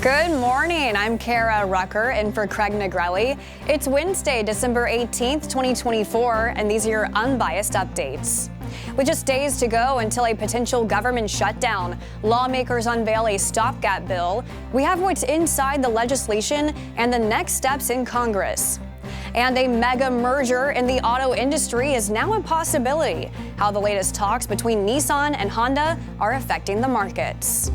Good morning. I'm Kara Rucker in for Craig Negrelli. It's Wednesday, December 18th, 2024, and these are your unbiased updates. With just days to go until a potential government shutdown, lawmakers unveil a stopgap bill. We have what's inside the legislation and the next steps in Congress. And a mega merger in the auto industry is now a possibility. How the latest talks between Nissan and Honda are affecting the markets.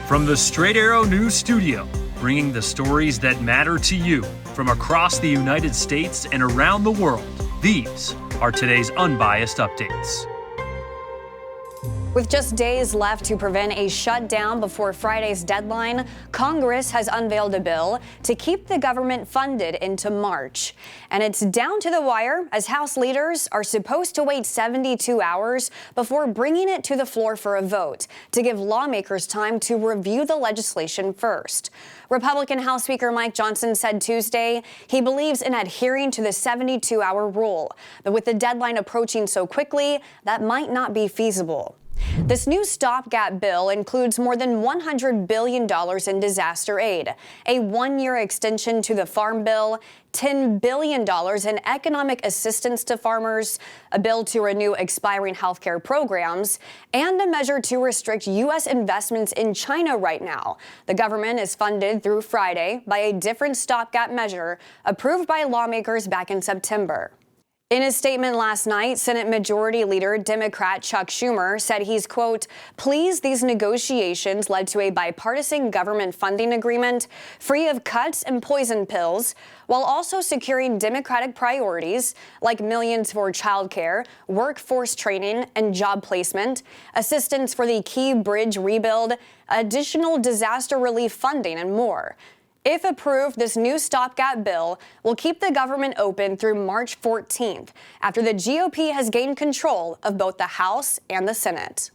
From the Straight Arrow News Studio, bringing the stories that matter to you from across the United States and around the world, these are today's unbiased updates. With just days left to prevent a shutdown before Friday's deadline, Congress has unveiled a bill to keep the government funded into March. And it's down to the wire as House leaders are supposed to wait 72 hours before bringing it to the floor for a vote to give lawmakers time to review the legislation first. Republican House Speaker Mike Johnson said Tuesday he believes in adhering to the 72-hour rule. But with the deadline approaching so quickly, that might not be feasible. This new stopgap bill includes more than $100 billion in disaster aid, a one-year extension to the Farm Bill, $10 billion in economic assistance to farmers, a bill to renew expiring health care programs, and a measure to restrict U.S. investments in China right now. The government is funded through Friday by a different stopgap measure approved by lawmakers back in September. In a statement last night, Senate Majority Leader Democrat Chuck Schumer said he's, quote, pleased these negotiations led to a bipartisan government funding agreement free of cuts and poison pills, while also securing Democratic priorities like millions for child care, workforce training and job placement, assistance for the Key Bridge rebuild, additional disaster relief funding, and more. If approved, this new stopgap bill will keep the government open through March 14th, after the GOP has gained control of both the House and the Senate.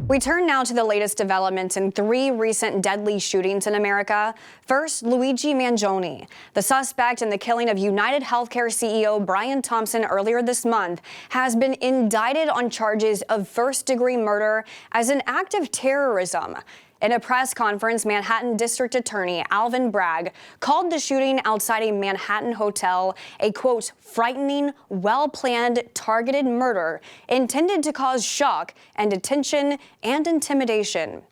We turn now to the latest developments in three recent deadly shootings in America. First, Luigi Mangione, the suspect in the killing of United Healthcare CEO Brian Thompson earlier this month, has been indicted on charges of first-degree murder as an act of terrorism. In a press conference, Manhattan District Attorney Alvin Bragg called the shooting outside a Manhattan hotel a, quote, frightening, well-planned, targeted murder intended to cause shock and detention and intimidation.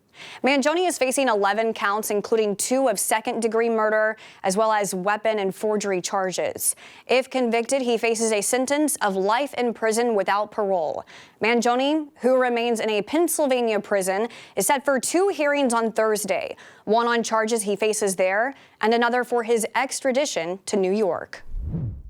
Mangione is facing 11 counts, including 2 of second-degree murder, as well as weapon and forgery charges. If convicted, he faces a sentence of life in prison without parole. Mangione, who remains in a Pennsylvania prison, is set for 2 hearings on Thursday, one on charges he faces there and another for his extradition to New York.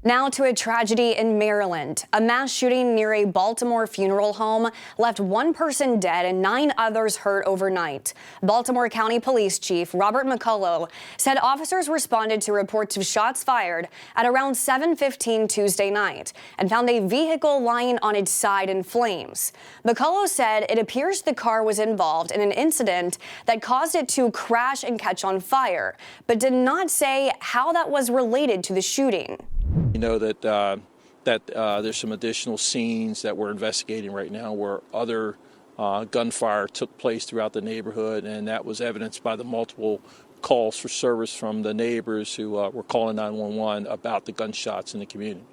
Now to a tragedy in Maryland. A mass shooting near a Baltimore funeral home left 1 person dead and 9 others hurt overnight. Baltimore County Police Chief Robert McCullough said officers responded to reports of shots fired at around 7:15 Tuesday night and found a vehicle lying on its side in flames. McCullough said it appears the car was involved in an incident that caused it to crash and catch on fire, but did not say how that was related to the shooting. You know that there's some additional scenes that we're investigating right now where other gunfire took place throughout the neighborhood, and that was evidenced by the multiple calls for service from the neighbors who were calling 911 about the gunshots in the community.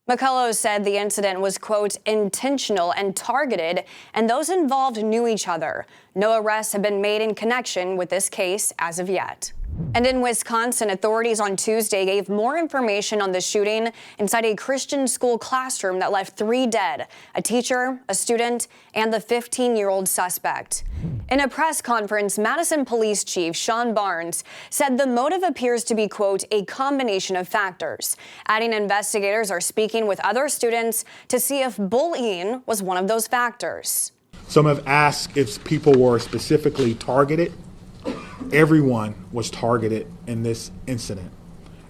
McCullough said the incident was, quote, intentional and targeted, and those involved knew each other. No arrests have been made in connection with this case as of yet. And in Wisconsin, authorities on Tuesday gave more information on the shooting inside a Christian school classroom that left 3 dead, a teacher, a student, and the 15-year-old suspect. In a press conference, Madison Police Chief Sean Barnes said the motive appears to be, quote, a combination of factors, adding investigators are speaking with other students to see if bullying was one of those factors. Some have asked if people were specifically targeted. Everyone was targeted in this incident,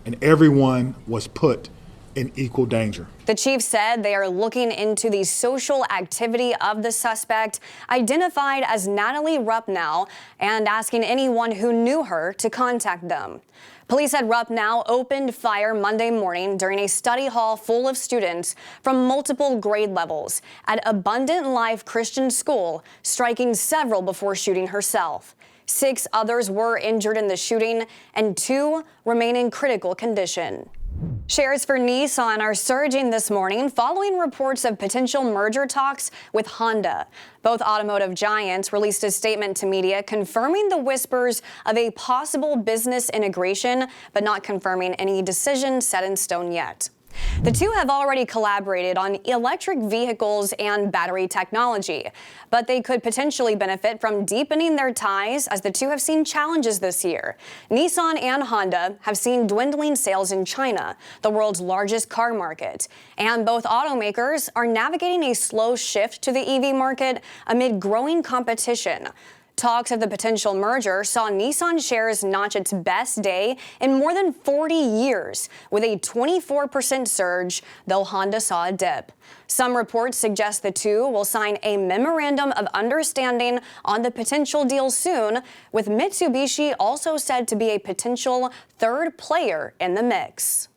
and everyone was put in equal danger. The chief said they are looking into the social activity of the suspect, identified as Natalie Ruppnow, and asking anyone who knew her to contact them. Police said Ruppnow opened fire Monday morning during a study hall full of students from multiple grade levels at Abundant Life Christian School, striking several before shooting herself. 6 others were injured in the shooting, and 2 remain in critical condition. Shares for Nissan are surging this morning following reports of potential merger talks with Honda. Both automotive giants released a statement to media confirming the whispers of a possible business integration, but not confirming any decision set in stone yet. The two have already collaborated on electric vehicles and battery technology, but they could potentially benefit from deepening their ties as the two have seen challenges this year. Nissan and Honda have seen dwindling sales in China, the world's largest car market, and both automakers are navigating a slow shift to the EV market amid growing competition. Talks of the potential merger saw Nissan shares notch its best day in more than 40 years, with a 24% surge, though Honda saw a dip. Some reports suggest the two will sign a memorandum of understanding on the potential deal soon, with Mitsubishi also said to be a potential third player in the mix.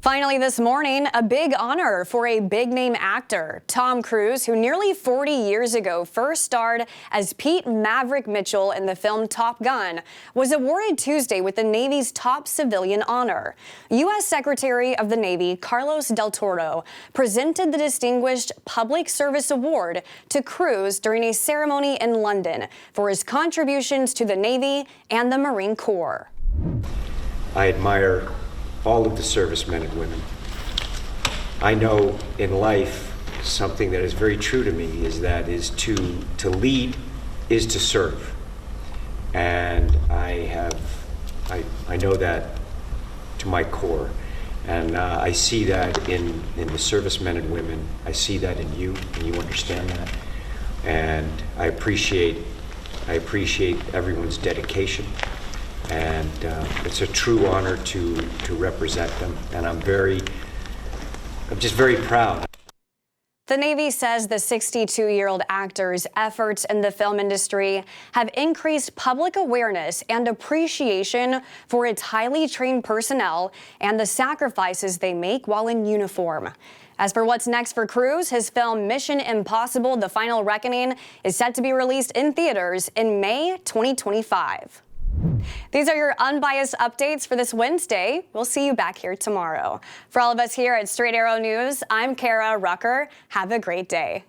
Finally this morning, a big honor for a big-name actor. Tom Cruise, who nearly 40 years ago first starred as Pete Maverick Mitchell in the film Top Gun, was awarded Tuesday with the Navy's top civilian honor. U.S. Secretary of the Navy Carlos Del Toro presented the Distinguished Public Service Award to Cruise during a ceremony in London for his contributions to the Navy and the Marine Corps. I admire all of the servicemen and women. I know in life something that is very true to me is to lead is to serve, and I know that to my core, and I see that in the servicemen and women. I see that in you, and you understand that, and I appreciate everyone's dedication. And it's a true honor to represent them, and I'm just very proud. The Navy says the 62-year-old actor's efforts in the film industry have increased public awareness and appreciation for its highly trained personnel and the sacrifices they make while in uniform. As for what's next for Cruise, his film Mission Impossible: The Final Reckoning is set to be released in theaters in May 2025. These are your unbiased updates for this Wednesday. We'll see you back here tomorrow. For all of us here at Straight Arrow News, I'm Kara Rucker. Have a great day.